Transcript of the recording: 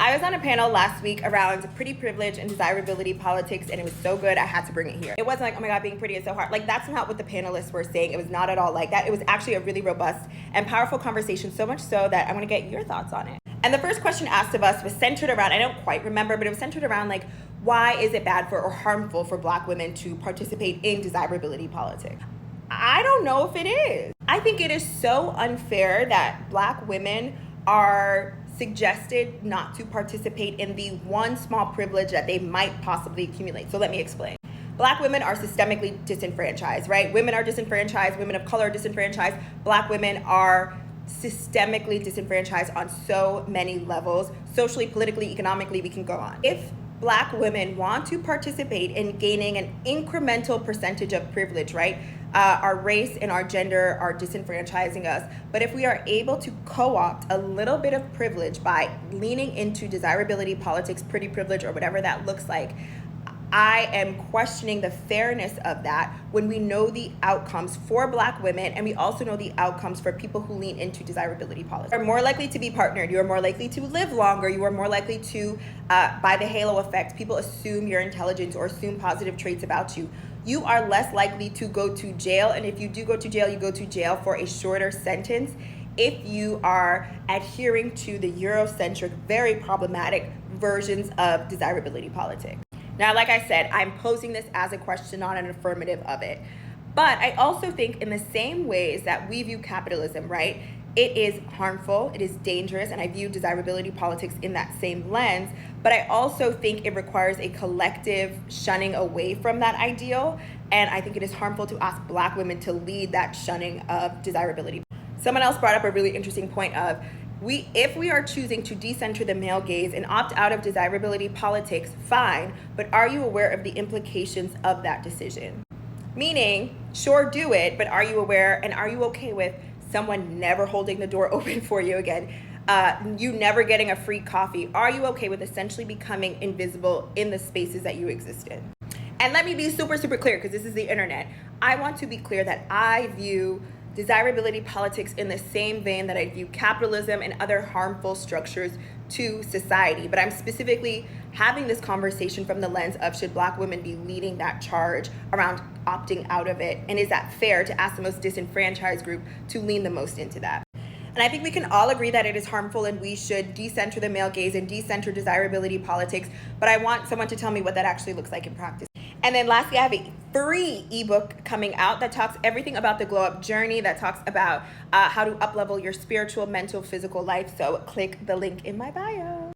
I was on a panel last week around pretty privilege and desirability politics, and it was so good I had to bring it here. It wasn't like, oh my God, being pretty is so hard. Like, that's not what the panelists were saying. It was not at all like that. It was actually a really robust and powerful conversation, so much so that I want to get your thoughts on it. And the first question asked of us was centered around, I don't quite remember, but it was centered around like, why is it bad for or harmful for Black women to participate in desirability politics? I don't know if it is. I think it is so unfair that Black women are suggested not to participate in the one small privilege that they might possibly accumulate. So let me explain. Black women are systemically disenfranchised, right? Women are disenfranchised, women of color are disenfranchised, Black women are systemically disenfranchised on so many levels. Socially, politically, economically, we can go on. If Black women want to participate in gaining an incremental percentage of privilege, right? Our race and our gender are disenfranchising us. But if we are able to co-opt a little bit of privilege by leaning into desirability politics, pretty privilege, or whatever that looks like, I am questioning the fairness of that when we know the outcomes for Black women, and we also know the outcomes for people who lean into desirability politics. You are more likely to be partnered, you are more likely to live longer, you are more likely to, by the halo effect, people assume your intelligence or assume positive traits about you. You are less likely to go to jail, and if you do go to jail, you go to jail for a shorter sentence if you are adhering to the Eurocentric, very problematic versions of desirability politics. Now, like I said, I'm posing this as a question, not an affirmative of it. But I also think in the same ways that we view capitalism, right? It is harmful, it is dangerous, and I view desirability politics in that same lens. But I also think it requires a collective shunning away from that ideal. And I think it is harmful to ask Black women to lead that shunning of desirability. Someone else brought up a really interesting point of, if we are choosing to decenter the male gaze and opt out of desirability politics, fine, but are you aware of the implications of that decision? Meaning, sure, do it, but are you aware and are you okay with someone never holding the door open for you again? You never getting a free coffee? Are you okay with essentially becoming invisible in the spaces that you exist in? And let me be super, super clear, because this is the internet. I want to be clear that I view desirability politics in the same vein that I view capitalism and other harmful structures to society. But I'm specifically having this conversation from the lens of, should Black women be leading that charge around opting out of it? And is that fair to ask the most disenfranchised group to lean the most into that? And I think we can all agree that it is harmful and we should decenter the male gaze and decenter desirability politics. But I want someone to tell me what that actually looks like in practice. And then lastly, I have a free ebook coming out that talks everything about the glow up journey, that talks about how to up-level your spiritual, mental, physical life. So click the link in my bio.